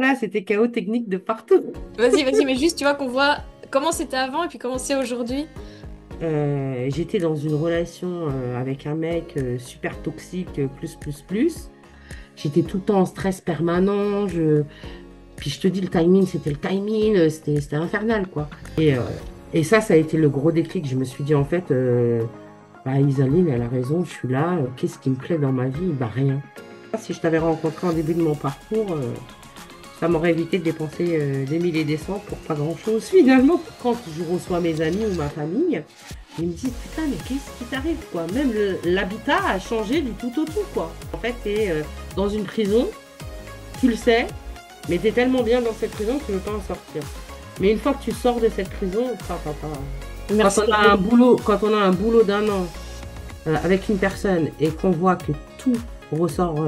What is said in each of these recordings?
Là, c'était chaos technique de partout. Vas-y, mais juste, tu vois, qu'on voit comment c'était avant et puis comment c'est aujourd'hui. J'étais dans une relation avec un mec super toxique, plus. J'étais tout le temps en stress permanent. Puis je te dis, le timing, c'était le timing, c'était infernal, quoi. Et ça a été le gros déclic. Je me suis dit, en fait, bah, Isaline, elle a raison, je suis là. Qu'est-ce qui me plaît dans ma vie? Bah, rien. Si je t'avais rencontré en début de mon parcours, ça m'aurait évité de dépenser des milliers et des cents pour pas grand-chose. Finalement, quand je reçois mes amis ou ma famille, ils me disent, putain, mais qu'est-ce qui t'arrive, quoi? Même l'habitat a changé du tout au tout, quoi. En fait, t'es dans une prison, tu le sais, mais t'es tellement bien dans cette prison que tu ne veux pas en sortir. Mais une fois que tu sors de cette prison, Merci. quand on a un boulot d'un an avec une personne et qu'on voit que tout ressort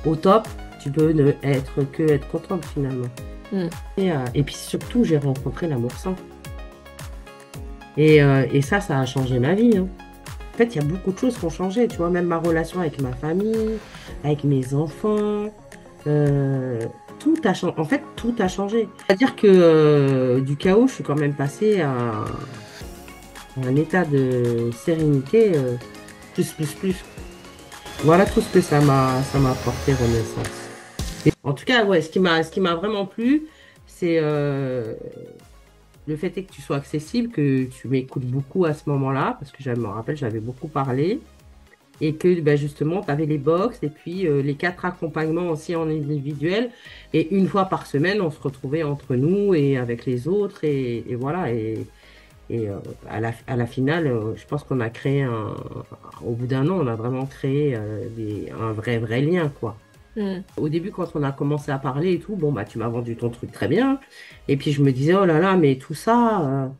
au top, tu peux ne être que être contente finalement. Hmm. Et puis surtout, j'ai rencontré l'amour sain. Et ça a changé ma vie, hein. En fait, il y a beaucoup de choses qui ont changé, tu vois, même ma relation avec ma famille, avec mes enfants, euh, tout a changé. En fait, tout a changé. C'est-à-dire que du chaos, je suis quand même passée à un état de sérénité plus. Voilà tout ce que ça m'a apporté Renaissance. En tout cas, ouais, ce qui m'a vraiment plu, c'est le fait est que tu sois accessible, que tu m'écoutes beaucoup à ce moment-là, parce que je me rappelle, j'avais beaucoup parlé, et que ben, justement, tu avais les box, et puis les 4 accompagnements aussi en individuel, et une fois par semaine, on se retrouvait entre nous et avec les autres, et voilà, et à la finale, je pense qu'on a créé au bout d'un an, on a vraiment créé un vrai lien, quoi. Hmm. Au début, quand on a commencé à parler et tout, bon, bah, tu m'as vendu ton truc très bien. Et puis, je me disais, oh là là, mais tout ça,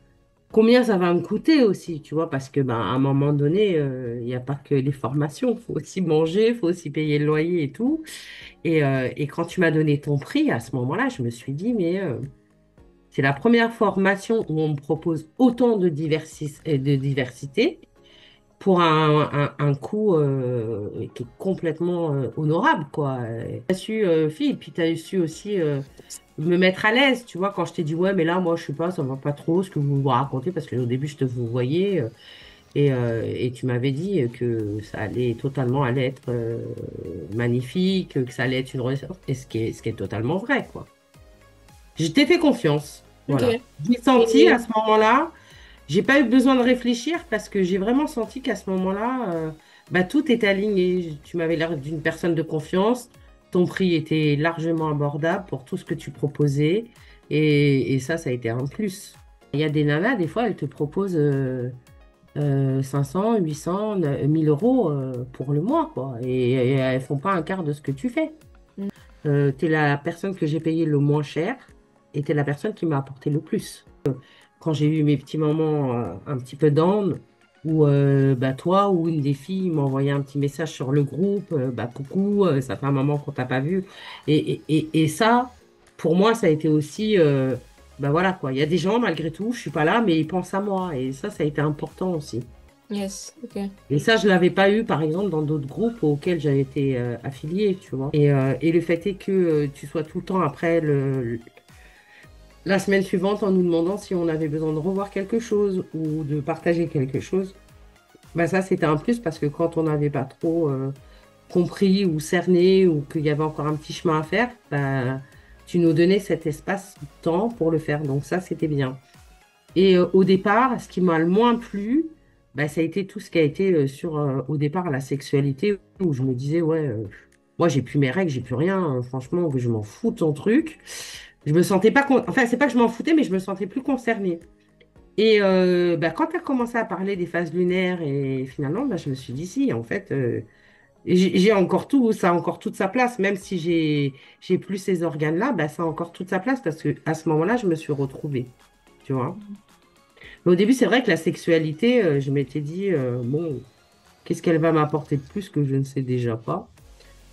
combien ça va me coûter aussi, tu vois, parce que, bah, à un moment donné, il n'y a pas que les formations, il faut aussi manger, il faut aussi payer le loyer et tout. Et quand tu m'as donné ton prix, à ce moment-là, je me suis dit, mais c'est la première formation où on me propose autant de diversité pour un coût qui est complètement honorable, quoi. Tu as su, fille, puis tu as su aussi me mettre à l'aise, tu vois, quand je t'ai dit, ouais, mais là, moi, je sais pas, ça va pas trop ce que vous vous racontez, parce qu'au début, je te vous voyais, et tu m'avais dit que ça allait totalement aller être magnifique, que ça allait être une renaissance, et ce qui est totalement vrai, quoi. Je t'ai fait confiance, Ok. voilà. J'ai senti à ce moment-là, j'ai pas eu besoin de réfléchir parce que j'ai vraiment senti qu'à ce moment-là, bah, tout était aligné. Tu m'avais l'air d'une personne de confiance. Ton prix était largement abordable pour tout ce que tu proposais. Et ça a été un plus. Il y a des nanas, des fois, elles te proposent 500, 800, 1000 euros pour le mois, quoi. Et elles font pas un quart de ce que tu fais. Hmm. Tu es la personne que j'ai payé le moins cher et tu es la personne qui m'a apporté le plus. Quand j'ai eu mes petits moments un petit peu down, où bah, toi ou une des filles m'a envoyé un petit message sur le groupe, bah, coucou, ça fait un moment qu'on t'a pas vu. Et ça, pour moi, ça a été aussi, bah voilà quoi, il y a des gens, malgré tout, je suis pas là, mais ils pensent à moi. Et ça a été important aussi. Yes, ok. Et ça, je l'avais pas eu, par exemple, dans d'autres groupes auxquels j'avais été affiliée, tu vois. Et le fait est que tu sois tout le temps après la semaine suivante en nous demandant si on avait besoin de revoir quelque chose ou de partager quelque chose. Bah ça, c'était un plus parce que quand on n'avait pas trop compris ou cerné ou qu'il y avait encore un petit chemin à faire, bah, tu nous donnais cet espace-temps pour le faire. Donc ça, c'était bien. Et au départ, ce qui m'a le moins plu, bah, ça a été tout ce qui a été au départ, la sexualité, où je me disais, ouais, moi, j'ai plus mes règles, j'ai plus rien. Franchement, que je m'en fous de ton truc. Je me sentais pas... Enfin, c'est pas que je m'en foutais, mais je me sentais plus concernée. Et bah, quand tu as commencé à parler des phases lunaires, et finalement, bah, je me suis dit, si, en fait, j'ai encore tout, ça a encore toute sa place. Même si j'ai plus ces organes-là, bah, ça a encore toute sa place parce que à ce moment-là, je me suis retrouvée. Tu vois? Mais au début, c'est vrai que la sexualité, je m'étais dit, bon, qu'est-ce qu'elle va m'apporter de plus que je ne sais déjà pas?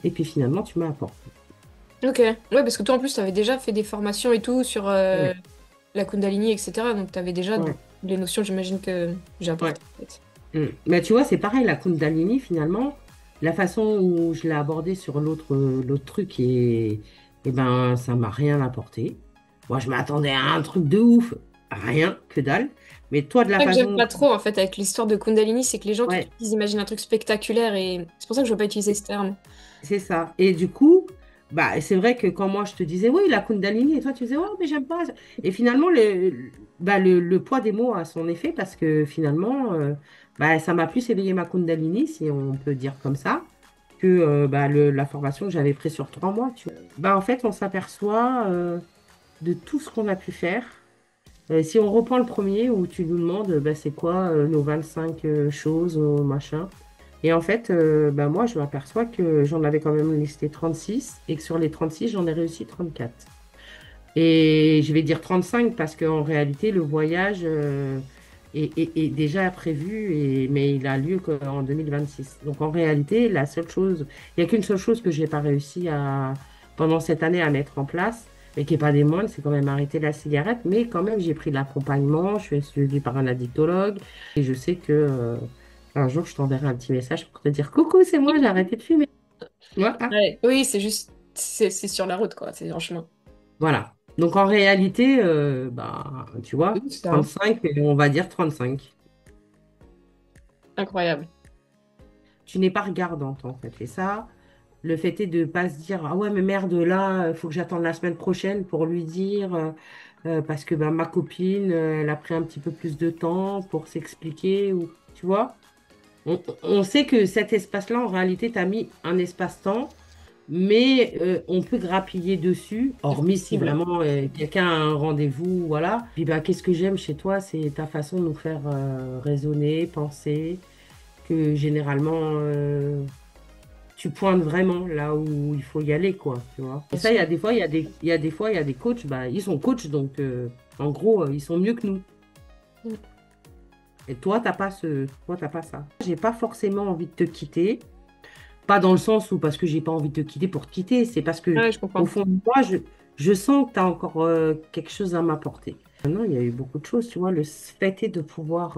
Et puis finalement, tu m'as apporté. Ok. Ouais, parce que toi, en plus, tu avais déjà fait des formations et tout sur Ouais, la Kundalini, etc. Donc, tu avais déjà ouais, les notions, j'imagine, que j'ai ouais. apportées, en fait. Mais tu vois, c'est pareil, la Kundalini, finalement, la façon où je l'ai abordée sur l'autre truc, Et ben, ça m'a rien apporté. Moi, je m'attendais à un truc de ouf. Rien, que dalle. Mais toi, de la C'est ça que j'aime façon... pas trop en fait avec l'histoire de Kundalini, c'est que les gens tout de Ouais, suite ils imaginent un truc spectaculaire et c'est pour ça que je veux pas utiliser ce terme. c'est ça. Et du coup, bah, c'est vrai que quand moi, je te disais, oui, la Kundalini, et toi, tu disais, oh, mais j'aime pas. Et finalement, bah, le poids des mots a son effet parce que finalement, bah, ça m'a plus éveillé ma Kundalini, si on peut dire comme ça, que bah, la formation que j'avais prise sur 3 mois. Tu vois. Bah, en fait, on s'aperçoit de tout ce qu'on a pu faire. Si on reprend le premier où tu nous demandes bah, c'est quoi nos 25 choses, machin. Et en fait, bah, moi, je m'aperçois que j'en avais quand même listé 36 et que sur les 36 j'en ai réussi 34. Et je vais dire 35 parce qu'en réalité, le voyage est déjà prévu, mais il a lieu qu'en 2026. Donc en réalité, la seule chose, il n'y a qu'une seule chose que je n'ai pas réussi pendant cette année à mettre en place, mais qui n'est pas des moindres, c'est quand même arrêter la cigarette. Mais quand même, j'ai pris de l'accompagnement, je suis suivie par un addictologue et je sais que un jour, je t'enverrai un petit message pour te dire coucou, c'est moi, j'ai arrêté de fumer. Voilà. Ouais. Oui, c'est juste, c'est sur la route quoi, c'est en chemin. Voilà. Donc en réalité, bah, tu vois, Oui, c'est ça. 35, on va dire 35. Incroyable. Tu n'es pas regardante en fait. Et ça, le fait est de ne pas se dire, ah ouais, mais merde, là, il faut que j'attende la semaine prochaine pour lui dire, parce que bah, ma copine, elle a pris un petit peu plus de temps pour s'expliquer, ou tu vois. On sait que cet espace-là, en réalité, tu as mis un espace-temps, mais on peut grappiller dessus, C'est hormis si flexible. vraiment quelqu'un a un rendez-vous, voilà. Puis bah, qu'est-ce que j'aime chez toi, c'est ta façon de nous faire raisonner, penser, que généralement tu pointes vraiment là où il faut y aller, quoi, tu vois. Et Bien ça, il y sûr. a des fois, il y a des fois, il y a des coachs, bah, ils sont coachs, donc en gros, ils sont mieux que nous. Mm. Et toi, t'as pas ça. J'ai pas forcément envie de te quitter. Pas dans le sens où parce que j'ai pas envie de te quitter pour te quitter, c'est parce que Ouais, je au comprends. fond de moi, je sens que tu as encore quelque chose à m'apporter. Maintenant, il y a eu beaucoup de choses, tu vois. Le fait est de pouvoir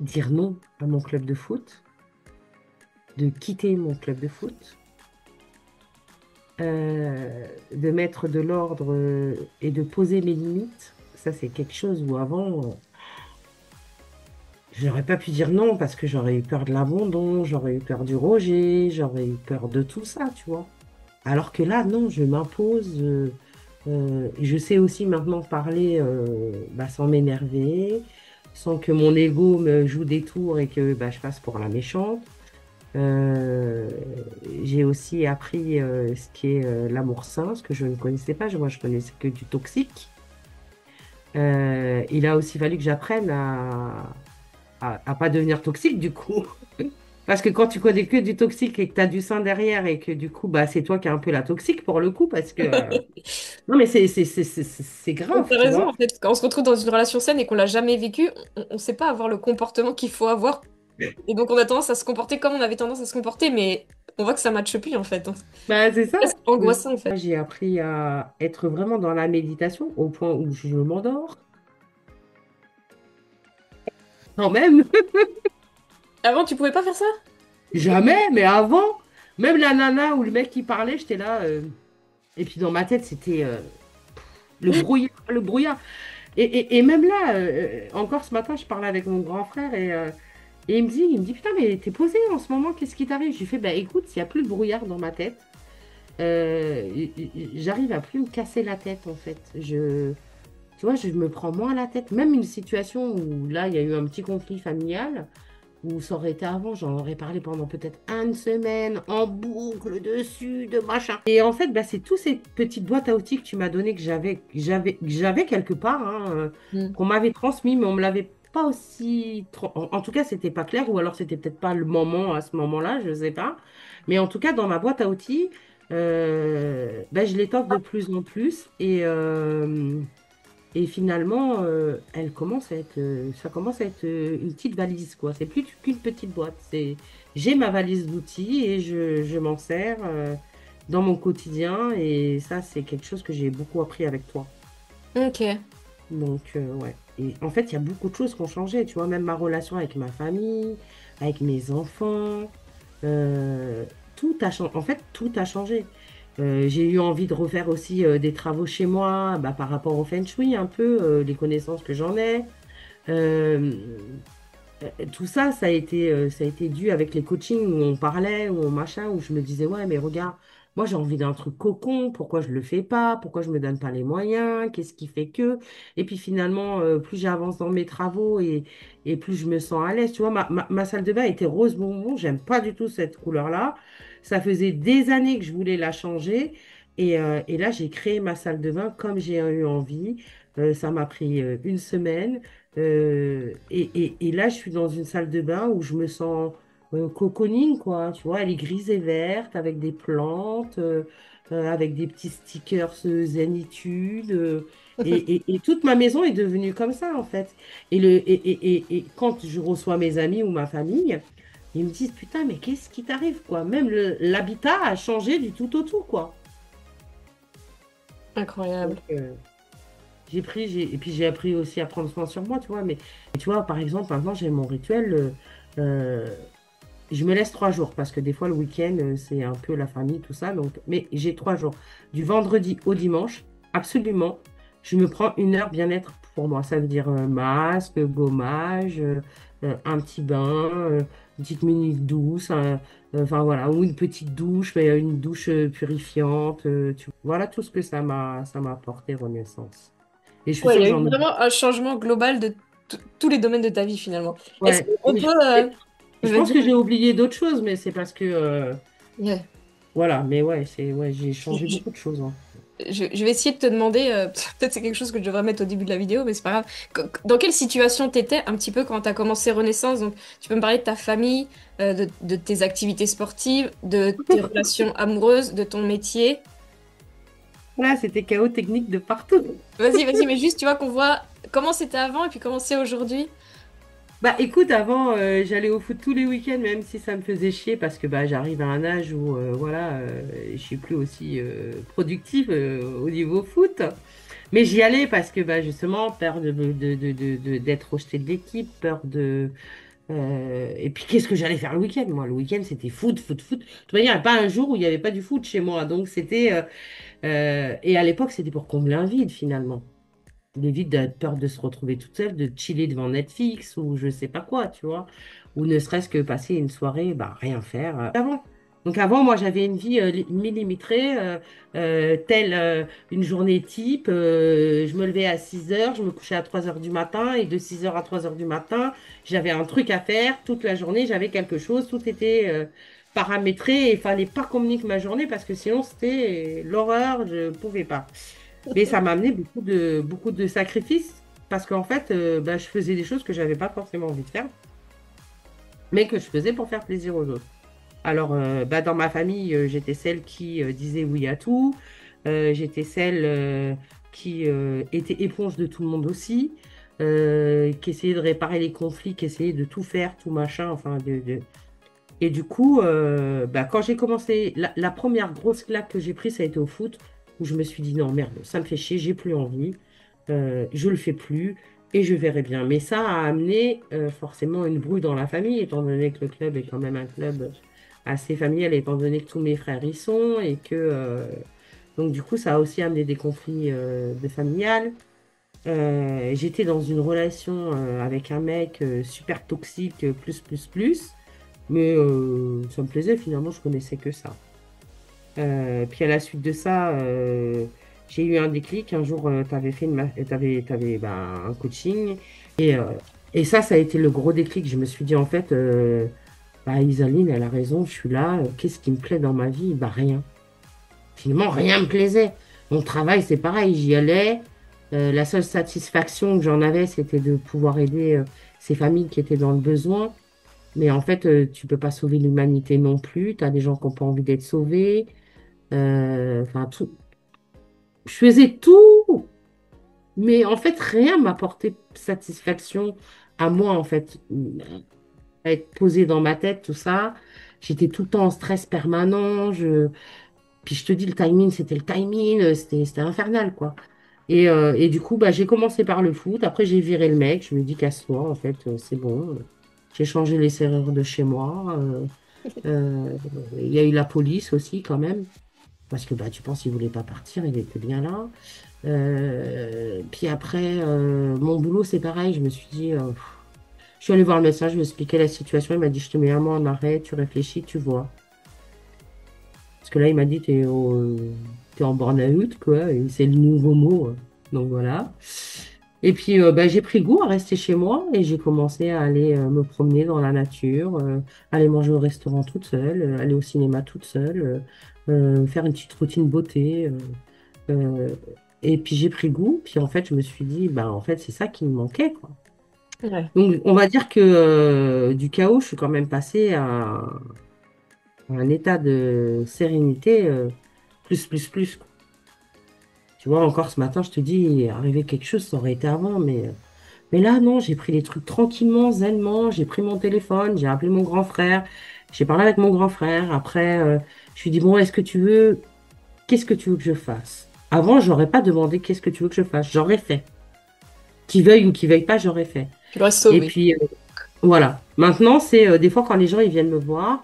dire non à mon club de foot, de quitter mon club de foot, de mettre de l'ordre et de poser mes limites. Ça, c'est quelque chose où avant, j'aurais pas pu dire non parce que j'aurais eu peur de l'abandon, j'aurais eu peur du rejet, j'aurais eu peur de tout ça, tu vois. Alors que là, non, je m'impose. Et je sais aussi maintenant parler bah, sans m'énerver, sans que mon ego me joue des tours et que bah, je passe pour la méchante. Euh, j'ai aussi appris ce qui est l'amour sain, ce que je ne connaissais pas. Moi, je connaissais que du toxique. Il a aussi fallu que j'apprenne à pas devenir toxique, du coup. Parce que quand tu connais que du toxique et que tu as du sein derrière et que du coup, bah, c'est toi qui es un peu la toxique pour le coup, parce que... non, mais c'est grave, T'as tu raison, vois. en fait. Quand on se retrouve dans une relation saine et qu'on l'a jamais vécue, on sait pas avoir le comportement qu'il faut avoir. Et donc, on a tendance à se comporter comme on avait tendance à se comporter, mais on voit que ça matche plus, en fait. Donc, Bah, c'est ça. c'est angoissant, en fait. J'ai appris à être vraiment dans la méditation au point où je m'endors. Quand même, Avant, tu pouvais pas faire ça? jamais, mais avant, même la nana ou le mec qui parlait, j'étais là. Et puis dans ma tête, c'était le brouillard, le brouillard. Et même là, encore ce matin, je parlais avec mon grand frère et il me dit, putain, mais t'es posé en ce moment, qu'est-ce qui t'arrive? Je lui fais, bah écoute, il n'y a plus le brouillard dans ma tête. J'arrive à plus me casser la tête en fait. Tu vois, je me prends moins la tête. Même une situation où là, il y a eu un petit conflit familial, où ça aurait été avant, j'en aurais parlé pendant peut-être une semaine, en boucle, dessus, de machin. Et en fait, bah, c'est tous ces petites boîtes à outils que tu m'as donné que j'avais quelque part, hein, Mm. qu'on m'avait transmis, mais on me l'avait pas aussi... En tout cas, c'était pas clair, ou alors c'était peut-être pas le moment à ce moment-là, je sais pas. Mais en tout cas, dans ma boîte à outils, bah, je l'étoffe de plus en plus et finalement, ça commence à être une petite valise, quoi. C'est plus qu'une petite boîte. J'ai ma valise d'outils et je m'en sers dans mon quotidien. Et ça, c'est quelque chose que j'ai beaucoup appris avec toi. Ok. Donc, ouais. Et en fait, il y a beaucoup de choses qui ont changé. Tu vois, même ma relation avec ma famille, avec mes enfants, tout a changé. En fait, tout a changé. J'ai eu envie de refaire aussi des travaux chez moi, bah, par rapport au Feng Shui, un peu, les connaissances que j'en ai. Euh, Tout ça, ça a été dû avec les coachings où on parlait, où on machin, où je me disais, ouais, mais regarde, moi j'ai envie d'un truc cocon, pourquoi je le fais pas, pourquoi je me donne pas les moyens, qu'est-ce qui fait que. Et puis finalement, plus j'avance dans mes travaux et plus je me sens à l'aise. Tu vois, ma salle de bain était rose bonbon, j'aime pas du tout cette couleur-là. Ça faisait des années que je voulais la changer. Et là, j'ai créé ma salle de bain comme j'ai eu envie. Ça m'a pris une semaine. Et là, je suis dans une salle de bain où je me sens cocooning, quoi. Tu vois, elle est grise et verte avec des plantes, avec des petits stickers Zenitude. Et toute ma maison est devenue comme ça, en fait. Et quand je reçois mes amis ou ma famille, ils me disent, putain, mais qu'est-ce qui t'arrive, quoi? Même l'habitat a changé du tout au tout, quoi. Donc, Incroyable. et puis j'ai appris aussi à prendre soin sur moi, tu vois. Mais tu vois, par exemple, maintenant j'ai mon rituel. Euh, je me laisse 3 jours parce que des fois le week-end c'est un peu la famille, tout ça. Donc, mais j'ai 3 jours. Du vendredi au dimanche, absolument. Je me prends 1 heure bien-être pour moi. Ça veut dire masque, gommage, un petit bain, une petite minute douce, enfin voilà, ou une petite douche, mais une douche purifiante. Voilà tout ce que ça m'a apporté Renaissance. Et je suis Ouais, il sûre y que a eu j'en oublie. vraiment un changement global de tous les domaines de ta vie finalement. Est-ce Ouais. qu'on peut... Je pense Vas-y. que j'ai oublié d'autres choses, mais c'est parce que Ouais. voilà. Mais ouais, j'ai changé beaucoup de choses, hein. Je vais essayer de te demander, peut-être c'est quelque chose que je devrais mettre au début de la vidéo, mais c'est pas grave. Dans quelle situation t'étais un petit peu quand t'as commencé Renaissance? Donc, tu peux me parler de ta famille, de tes activités sportives, de tes relations amoureuses, de ton métier. Là, c'était chaos technique de partout. Vas-y, mais juste, tu vois, qu'on voit comment c'était avant et puis comment c'est aujourd'hui. Bah écoute, avant, j'allais au foot tous les week-ends, même si ça me faisait chier, parce que bah, j'arrive à un âge où voilà, je suis plus aussi productive au niveau foot. Mais j'y allais parce que bah, justement, peur d'être rejeté de l'équipe, peur de. Et puis, qu'est-ce que j'allais faire le week-end? Moi, le week-end, c'était foot, foot, foot. De toute manière, il n'y a pas un jour où il n'y avait pas du foot chez moi. Donc, c'était. Et à l'époque, c'était pour combler un vide, finalement. Le vide de peur de se retrouver toute seule, de chiller devant Netflix ou je sais pas quoi, tu vois. Ou ne serait-ce que passer une soirée, bah, rien faire. Avant. Donc, avant, moi, j'avais une vie millimétrée, telle une journée type. Je me levais à 6 heures, je me couchais à 3 heures du matin, et de 6 heures à 3 heures du matin, j'avais un truc à faire. Toute la journée, j'avais quelque chose. Tout était paramétré et il fallait pas communiquer ma journée parce que sinon, c'était l'horreur, je pouvais pas. Mais ça m'a amené beaucoup de sacrifices parce qu'en fait, bah, je faisais des choses que j'avais pas forcément envie de faire, mais que je faisais pour faire plaisir aux autres. Alors, bah, dans ma famille, j'étais celle qui disait oui à tout. J'étais celle qui était éponge de tout le monde aussi, qui essayait de réparer les conflits, qui essayait de tout faire, tout machin, enfin, Et du coup, bah, quand j'ai commencé, la première grosse claque que j'ai prise, ça a été au foot, où je me suis dit non, merde, ça me fait chier, j'ai plus envie, je le fais plus et je verrai bien. Mais ça a amené forcément une brouille dans la famille, étant donné que le club est quand même un club assez familial, étant donné que tous mes frères y sont et que donc du coup, ça a aussi amené des conflits de familial. J'étais dans une relation avec un mec super toxique, plus. Mais ça me plaisait, finalement, je connaissais que ça. Puis à la suite de ça, j'ai eu un déclic. Un jour, tu avais fait t'avais, ben, un coaching. Et, euh, et ça a été le gros déclic. Je me suis dit, en fait, bah, Isaline, elle a raison, je suis là. Qu'est-ce qui me plaît dans ma vie? Bah, rien. Finalement, rien me plaisait. Mon travail, c'est pareil, j'y allais. La seule satisfaction que j'en avais, c'était de pouvoir aider ces familles qui étaient dans le besoin. Mais en fait, tu peux pas sauver l'humanité non plus. Tu as des gens qui n'ont pas envie d'être sauvés. Enfin, tout. Je faisais tout, mais en fait, rien m'apportait satisfaction à moi, en fait. À être posée dans ma tête, tout ça. J'étais tout le temps en stress permanent. Puis je te dis, le timing, c'était le timing. C'était infernal, quoi. Et du coup, bah, j'ai commencé par le foot. Après, j'ai viré le mec. Je me dis, casse-toi, en fait, c'est bon. J'ai changé les serrures de chez moi. Il y a eu la police aussi quand même. parce que bah, tu penses qu'il voulait pas partir, il était bien là. Puis après, mon boulot, c'est pareil, je me suis dit, je suis allée voir le médecin, je lui ai expliqué la situation, il m'a dit, je te mets un mois en arrêt, tu réfléchis, tu vois. Parce que là, il m'a dit, t'es en burn-out, quoi, et c'est le nouveau mot. Donc voilà. Et puis, bah, j'ai pris goût à rester chez moi et j'ai commencé à aller me promener dans la nature, aller manger au restaurant toute seule, aller au cinéma toute seule, faire une petite routine beauté. Euh, et puis j'ai pris goût, puis en fait, je me suis dit, bah, en fait, c'est ça qui me manquait, quoi. Ouais. Donc, on va dire que du chaos, je suis quand même passée à un état de sérénité plus, quoi. Tu vois, encore ce matin, je te dis, arriver quelque chose, ça aurait été avant, mais là, non, j'ai pris les trucs tranquillement, zenement, j'ai pris mon téléphone, j'ai appelé mon grand frère, j'ai parlé avec mon grand frère, après, je lui ai dit, bon, qu'est-ce que tu veux que je fasse? Avant, j'aurais pas demandé qu'est-ce que tu veux que je fasse, j'aurais fait. Qu'il veuille ou qu'il veuille pas, j'aurais fait. Tu l'aurais Et sauvé. puis, voilà. Maintenant, c'est des fois quand les gens ils viennent me voir,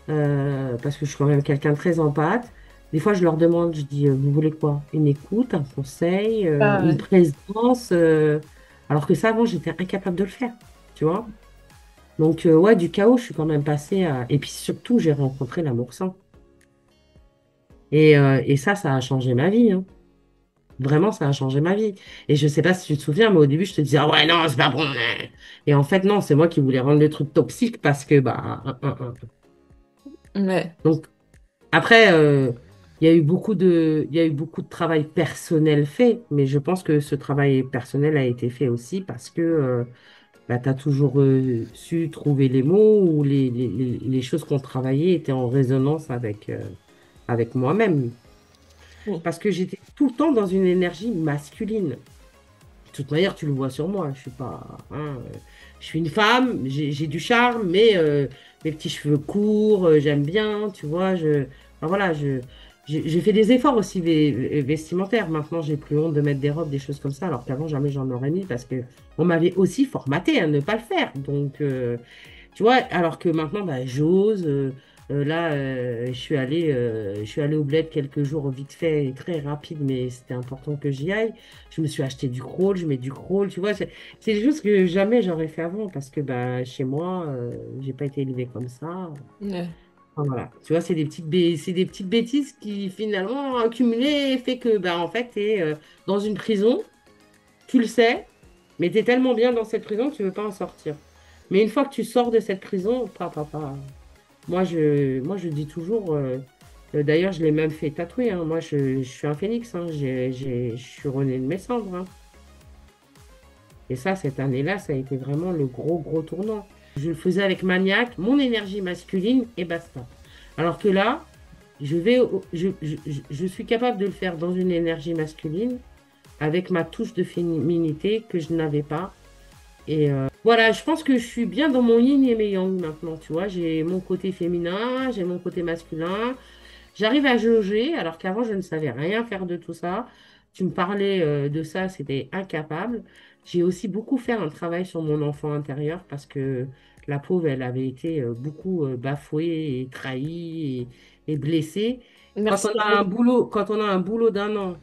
parce que je suis quand même quelqu'un de très empathe, des fois je leur demande, je dis, vous voulez quoi? Une écoute, un conseil, Ah, une ouais. présence, alors que ça, avant, j'étais incapable de le faire, tu vois? Donc, ouais, du chaos, je suis quand même passée à... Et puis surtout, j'ai rencontré l'amour sain. Et ça a changé ma vie, hein. Vraiment, ça a changé ma vie. Et je sais pas si tu te souviens, mais au début, je te disais, ah ouais, non, c'est pas bon, hein. Et en fait, non, c'est moi qui voulais rendre le truc toxique parce que, bah, Ouais. Donc, après, il y a eu beaucoup de travail personnel fait, mais je pense que ce travail personnel a été fait aussi parce que bah, tu as toujours su trouver les mots ou les choses qu'on travaillait étaient en résonance avec moi-même. Oui. Parce que j'étais tout le temps dans une énergie masculine. De toute manière, tu le vois sur moi, je suis pas, hein, je suis une femme, j'ai du charme, mais mes petits cheveux courts, j'aime bien, tu vois. Enfin, voilà, j'ai fait des efforts aussi vestimentaires. Maintenant, j'ai plus honte de mettre des robes, des choses comme ça, alors qu'avant, jamais j'en aurais mis parce que on m'avait aussi formaté à ne pas le faire. Donc, tu vois, alors que maintenant, bah, j'ose. Là, je suis allée au bled quelques jours vite fait et très rapide, mais c'était important que j'y aille. Je me suis acheté du crawl, je mets du crawl, tu vois. C'est des choses que jamais j'aurais fait avant parce que bah, chez moi, j'ai pas été élevée comme ça. Ouais. Enfin, voilà. Tu vois, c'est des petites bêtises qui finalement accumulées fait que bah, en fait, tu es dans une prison, tu le sais, mais tu es tellement bien dans cette prison que tu veux pas en sortir. Mais une fois que tu sors de cette prison, moi, je dis toujours, d'ailleurs, je l'ai même fait tatouer, hein. Moi, je suis un phénix, hein. Je suis rené de mes cendres, hein. Et ça, cette année-là, ça a été vraiment le gros tournant. Je le faisais avec maniaque, mon énergie masculine et basta. Alors que là, je suis capable de le faire dans une énergie masculine avec ma touche de féminité que je n'avais pas. Et voilà, je pense que je suis bien dans mon yin et mes yang maintenant, tu vois. J'ai mon côté féminin, j'ai mon côté masculin. J'arrive à jauger, alors qu'avant, je ne savais rien faire de tout ça. Tu me parlais de ça, c'était incapable. J'ai aussi beaucoup fait un travail sur mon enfant intérieur parce que la pauvre, elle avait été beaucoup bafouée et trahie et blessée. Merci. Quand on a un boulot d'un an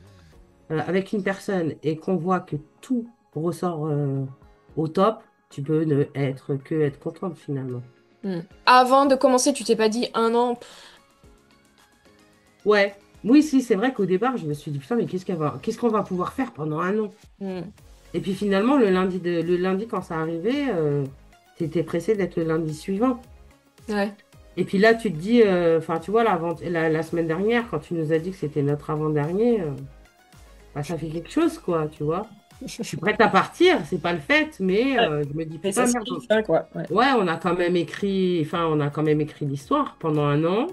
avec une personne et qu'on voit que tout ressort au top, tu peux ne être que être contente finalement. Avant de commencer, tu t'es pas dit un an. Ouais, oui, si, c'est vrai qu'au départ, je me suis dit, putain, mais qu'est-ce qu'on va pouvoir faire pendant un an? Hmm. Et puis finalement, le lundi, quand ça arrivait, t'étais pressé d'être le lundi suivant. Ouais. Et puis là, tu te dis, enfin, tu vois, la semaine dernière, quand tu nous as dit que c'était notre avant-dernier, bah, ça fait quelque chose, quoi, tu vois. Je suis prête à partir, c'est pas le fait, mais Ouais. je me dis, Mais ça putain, se merde. kiffe, hein, quoi. Ouais. Ouais, on a quand même écrit l'histoire pendant un an.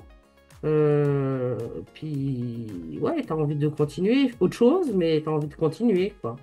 Euh, puis, ouais, t'as envie de continuer autre chose, mais t'as envie de continuer, quoi.